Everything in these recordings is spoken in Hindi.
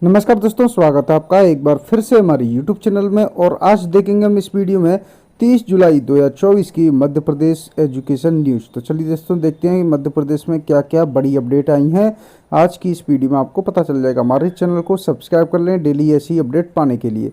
नमस्कार दोस्तों, स्वागत है आपका एक बार फिर से हमारे YouTube चैनल में। और आज देखेंगे हम इस वीडियो में 30 जुलाई 2024 की मध्य प्रदेश एजुकेशन न्यूज़। तो चलिए दोस्तों, देखते हैं कि मध्य प्रदेश में क्या क्या बड़ी अपडेट आई हैं। आज की इस वीडियो में आपको पता चल जाएगा। हमारे चैनल को सब्सक्राइब कर लें डेली ऐसी अपडेट पाने के लिए।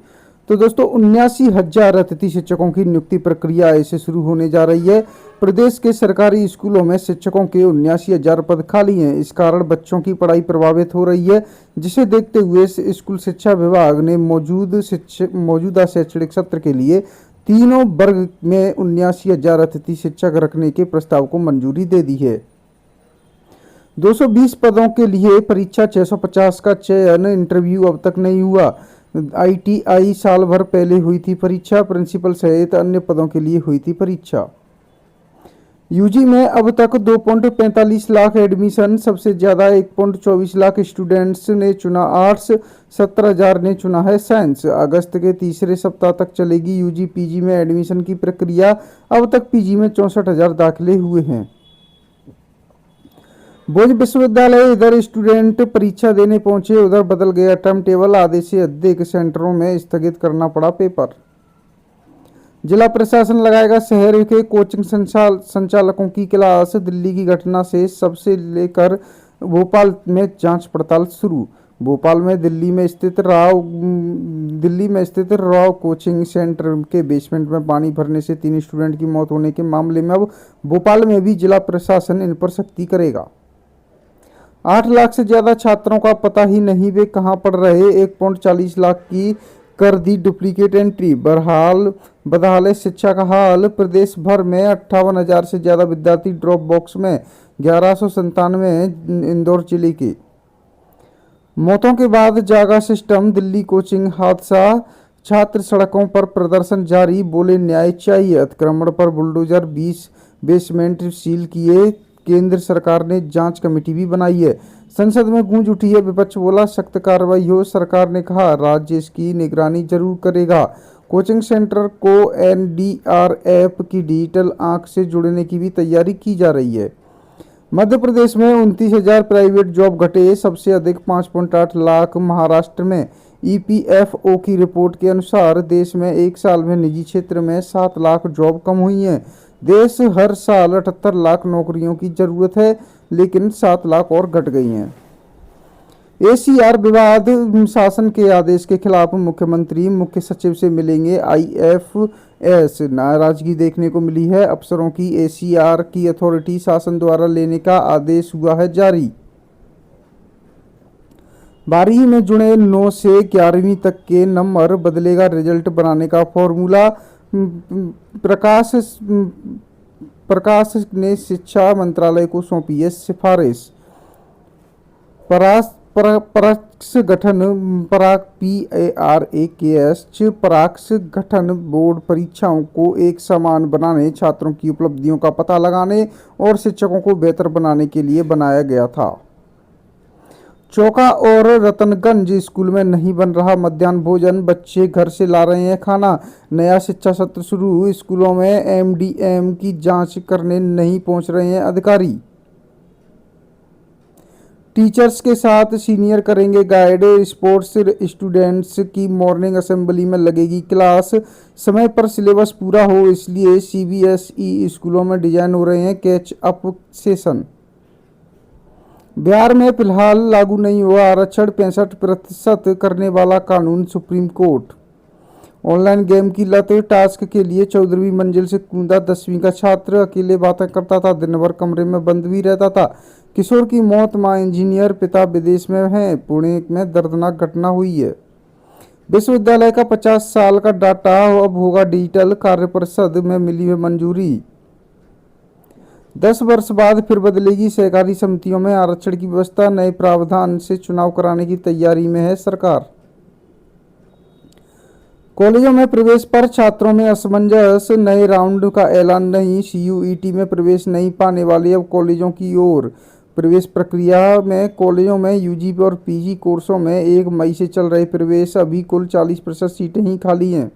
तो दोस्तों, 79,000 अतिथि शिक्षकों की नियुक्ति प्रक्रिया ऐसे शुरू होने जा रही है। प्रदेश के सरकारी स्कूलों में शिक्षकों के 79,000 पद खाली हैं। इस कारण बच्चों की पढ़ाई प्रभावित हो रही है, जिसे देखते हुए स्कूल शिक्षा विभाग ने मौजूदा शैक्षणिक सत्र के लिए तीनों वर्ग में 79,000 अतिथि शिक्षक रखने के प्रस्ताव को मंजूरी दे दी है। 220 पदों के लिए परीक्षा 650 का चयन इंटरव्यू अब तक नहीं हुआ। ITI साल भर पहले हुई थी परीक्षा। प्रिंसिपल सहित अन्य पदों के लिए हुई थी परीक्षा। यूजी में अब तक 2.45 लाख एडमिशन, सबसे ज्यादा 1.24 लाख स्टूडेंट्स ने चुना आर्ट्स, 17,000 ने चुना है साइंस। अगस्त के तीसरे सप्ताह तक चलेगी यूजी पीजी में एडमिशन की प्रक्रिया। अब तक पीजी में 64,000 दाखिले हुए हैं। भोज विश्वविद्यालय, इधर स्टूडेंट परीक्षा देने पहुंचे, उधर बदल गया टाइम टेबल। आधे से अधिक सेंटरों में स्थगित करना पड़ा पेपर। जिला प्रशासन लगाएगा शहर के कोचिंग संचालकों की क्लास। दिल्ली की घटना से सबसे लेकर भोपाल में जांच पड़ताल शुरू। भोपाल में दिल्ली में स्थित राव कोचिंग सेंटर के बेसमेंट में पानी भरने से 3 स्टूडेंट की मौत होने के मामले में अब भोपाल में भी जिला प्रशासन इन पर सख्ती करेगा। 8 लाख से ज्यादा छात्रों का पता ही नहीं वे कहां पढ़ रहे। 1.40 लाख की कर दी डुप्लीकेट एंट्री। बदहाल शिक्षा का हाल। प्रदेश भर में 58,000 से ज्यादा विद्यार्थी ड्रॉप बॉक्स में। 1197 इंदौर जिले के। मौतों के बाद जागा सिस्टम। दिल्ली कोचिंग हादसा, छात्र सड़कों पर प्रदर्शन जारी, बोले न्याय चाहिए। अतिक्रमण पर बुलडोजर, 20 बेसमेंट सील किए। केंद्र सरकार ने जांच कमेटी भी बनाई है। संसद में गूंज उठी है, विपक्ष बोला सख्त कार्रवाई हो। सरकार ने कहा राज्य इसकी निगरानी जरूर करेगा। कोचिंग सेंटर को NDRF की डिजिटल आंख से जोड़ने की भी तैयारी की जा रही है। मध्य प्रदेश में 29,000 प्राइवेट जॉब घटे, सबसे अधिक 5.8 लाख महाराष्ट्र में। EPFO की रिपोर्ट के अनुसार देश में एक साल में निजी क्षेत्र में 7 लाख जॉब कम हुई हैं। देश हर साल 78 लाख नौकरियों की जरूरत है, लेकिन 7 लाख और घट गई हैं। ACR विवाद, शासन के आदेश के खिलाफ मुख्यमंत्री मुख्य सचिव से मिलेंगे IFS। नाराजगी देखने को मिली है अफसरों की। ACR की अथॉरिटी शासन द्वारा लेने का आदेश हुआ है जारी। 12वीं में जुड़े 9 से 11वीं तक के नंबर, बदलेगा रिजल्ट बनाने का फॉर्मूला। प्रकाश ने शिक्षा मंत्रालय को सौंपी है सिफारिश। पराक्ष गठन पराक्ष गठन बोर्ड परीक्षाओं को एक समान बनाने, छात्रों की उपलब्धियों का पता लगाने और शिक्षकों को बेहतर बनाने के लिए बनाया गया था। चौका और रतनगंज स्कूल में नहीं बन रहा मध्याह्न भोजन, बच्चे घर से ला रहे हैं खाना। नया शिक्षा सत्र शुरू, स्कूलों में MDM की जांच करने नहीं पहुंच रहे हैं अधिकारी। टीचर्स के साथ सीनियर करेंगे गाइड। स्पोर्ट्स स्टूडेंट्स की मॉर्निंग असेंबली में लगेगी क्लास। समय पर सिलेबस पूरा हो, इसलिए CBSE स्कूलों में डिजाइन हो रहे हैं कैच अप सेशन। बिहार में फिलहाल लागू नहीं हुआ आरक्षण, 65% करने वाला कानून सुप्रीम कोर्ट। ऑनलाइन गेम की लत, टास्क के लिए 14वीं मंजिल से कूदा 10वीं का छात्र। अकेले बातें करता था, दिन भर कमरे में बंद भी रहता था। किशोर की मौत, मां इंजीनियर, पिता विदेश में हैं। पुणे में दर्दनाक घटना हुई है। विश्वविद्यालय का 50 साल का डाटा अब होगा डिजिटल, कार्य परिषद में मिली है मंजूरी। 10 वर्ष बाद फिर बदलेगी सहकारी समितियों में आरक्षण की व्यवस्था। नए प्रावधान से चुनाव कराने की तैयारी में है सरकार। कॉलेजों में प्रवेश पर छात्रों में असमंजस, नए राउंड का ऐलान नहीं। CUET में प्रवेश नहीं पाने वाले अब कॉलेजों की ओर। प्रवेश प्रक्रिया में कॉलेजों में UG और PG कोर्सों में 1 मई से चल रहे प्रवेश। अभी कुल 40% सीटें ही खाली हैं।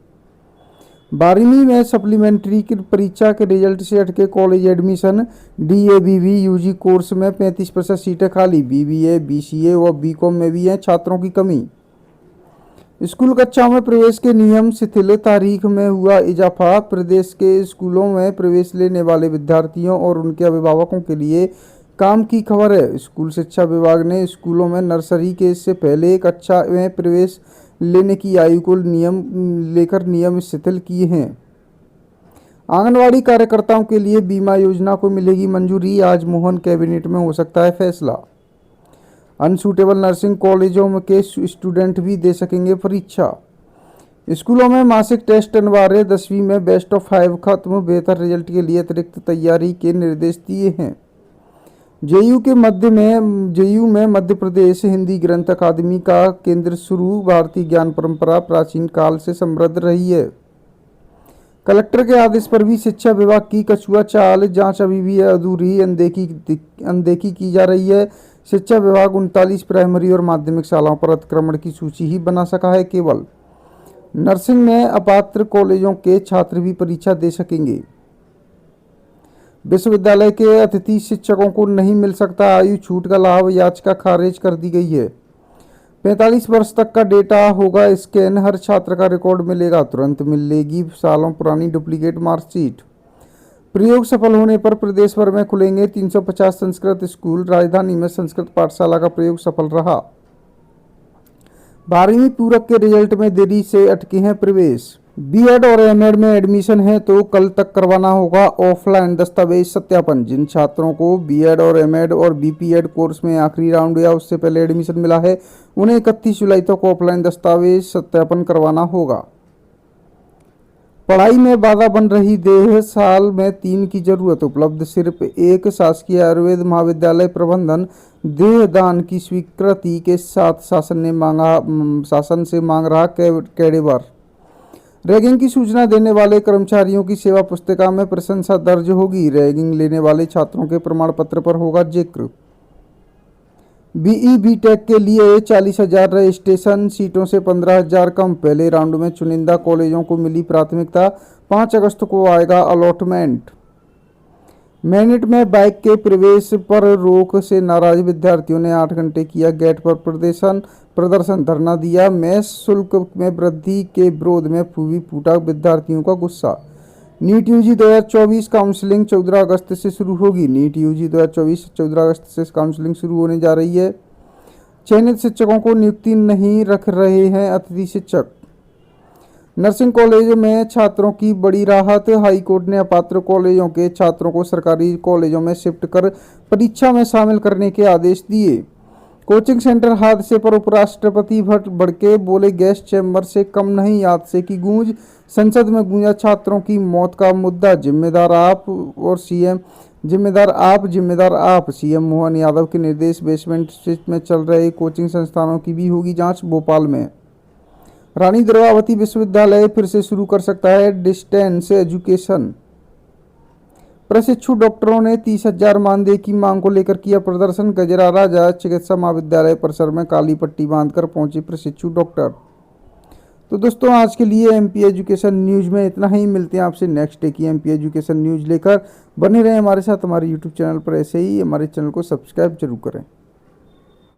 12वीं में सप्लीमेंट्री की परीक्षा के रिजल्ट से हटके college admission. DABB UG course में 35% सीटें खाली। BBA, BCA और BCom में भी है छात्रों की कमी। स्कूल कक्षाओं में प्रवेश के नियम शिथिल, तारीख में हुआ इजाफा। प्रदेश के स्कूलों में प्रवेश लेने वाले विद्यार्थियों और उनके अभिभावकों के लिए काम की खबर है। स्कूल शिक्षा विभाग ने स्कूलों में नर्सरी के से पहले कक्षा में प्रवेश लेने की आयु को नियम शिथिल किए हैं। आंगनवाड़ी कार्यकर्ताओं के लिए बीमा योजना को मिलेगी मंजूरी। आज मोहन कैबिनेट में हो सकता है फैसला। अनसूटेबल नर्सिंग कॉलेजों के स्टूडेंट भी दे सकेंगे परीक्षा। स्कूलों में मासिक टेस्ट अनिवार्य। 10वीं में बेस्ट ऑफ 5 खत्म। बेहतर रिजल्ट के लिए अतिरिक्त तैयारी के निर्देश दिए हैं। जेयू में मध्य प्रदेश हिंदी ग्रंथ अकादमी का केंद्र शुरू। भारतीय ज्ञान परंपरा प्राचीन काल से समृद्ध रही है। कलेक्टर के आदेश पर भी शिक्षा विभाग की कछुआ चाल। जांच अभी भी अधूरी, अनदेखी की जा रही है। शिक्षा विभाग 39 प्राइमरी और माध्यमिक शालाओं पर अतिक्रमण की सूची ही बना सका है केवल। नर्सिंग में अपात्र कॉलेजों के छात्र भी परीक्षा दे सकेंगे। विश्वविद्यालय के अतिथि शिक्षकों को नहीं मिल सकता आयु छूट का लाभ। याचिका खारिज कर दी गई है। 45 वर्ष तक का डेटा होगा स्कैन। हर छात्र का रिकॉर्ड मिलेगा। तुरंत मिलेगी सालों पुरानी डुप्लीकेट मार्कशीट। प्रयोग सफल होने पर प्रदेश भर में खुलेंगे 350 संस्कृत स्कूल। राजधानी में संस्कृत पाठशाला का प्रयोग सफल रहा। 12वीं पूरक के रिजल्ट में देरी से अटके हैं प्रवेश। बीएड और एमएड में एडमिशन है तो कल तक करवाना होगा ऑफलाइन दस्तावेज सत्यापन। जिन छात्रों को बीएड और एमएड और बीपीएड कोर्स में आखिरी राउंड या उससे पहले एडमिशन मिला है, उन्हें 31 जुलाई तक ऑफलाइन दस्तावेज सत्यापन करवाना होगा। पढ़ाई में बाधा बन रही देह। साल में 3 की जरूरत उपलब्ध सिर्फ एक। शासकीय आयुर्वेद महाविद्यालय प्रबंधन देह दान की स्वीकृति के साथ शासन से मांग रहा कैडेवर। रैगिंग की सूचना देने वाले कर्मचारियों की सेवा पुस्तिका में प्रशंसा दर्ज होगी। रैगिंग लेने वाले छात्रों के प्रमाण पत्र पर होगा जिक्र। बीई बीटेक के लिए 40,000 रजिस्ट्रेशन। सीटों से 15,000 कम। पहले राउंड में चुनिंदा कॉलेजों को मिली प्राथमिकता। 5 अगस्त को आएगा अलॉटमेंट। मैनेट में बाइक के प्रवेश पर रोक से नाराज विद्यार्थियों ने 8 घंटे किया गेट पर प्रदर्शन धरना दिया। मेस शुल्क में वृद्धि के विरोध में फूटा विद्यार्थियों का गुस्सा। नीट यूजी 2024 काउंसलिंग 14 अगस्त से शुरू होगी। नीट यूजी 2024 14 अगस्त से काउंसलिंग शुरू होने जा रही है। चयनित शिक्षकों को नियुक्ति नहीं रख रहे हैं अतिथि शिक्षक। नर्सिंग कॉलेज में छात्रों की बड़ी राहत। हाईकोर्ट ने अपात्र कॉलेजों के छात्रों को सरकारी कॉलेजों में शिफ्ट कर परीक्षा में शामिल करने के आदेश दिए। कोचिंग सेंटर हादसे पर उपराष्ट्रपति भड़के। बोले गैस चैम्बर से कम नहीं हादसे की गूंज। संसद में गूंजा छात्रों की मौत का मुद्दा। जिम्मेदार आप। सीएम मोहन यादव के निर्देश। बेसमेंट में चल रहे कोचिंग संस्थानों की भी होगी जांच। भोपाल में रानी द्रवावती विश्वविद्यालय फिर से शुरू कर सकता है डिस्टेंस एजुकेशन। प्रशिक्षु डॉक्टरों ने 30,000 मानदेय की मांग को लेकर किया प्रदर्शन। गजरा राजा चिकित्सा महाविद्यालय परिसर में काली पट्टी बांधकर पहुंचे प्रशिक्षु डॉक्टर। तो दोस्तों आज के लिए एमपी एजुकेशन न्यूज में इतना ही। मिलते हैं आपसे नेक्स्ट डे की एमपी एजुकेशन न्यूज लेकर। बने रहें हमारे साथ हमारे यूट्यूब चैनल पर। ऐसे ही हमारे चैनल को सब्सक्राइब जरूर करें।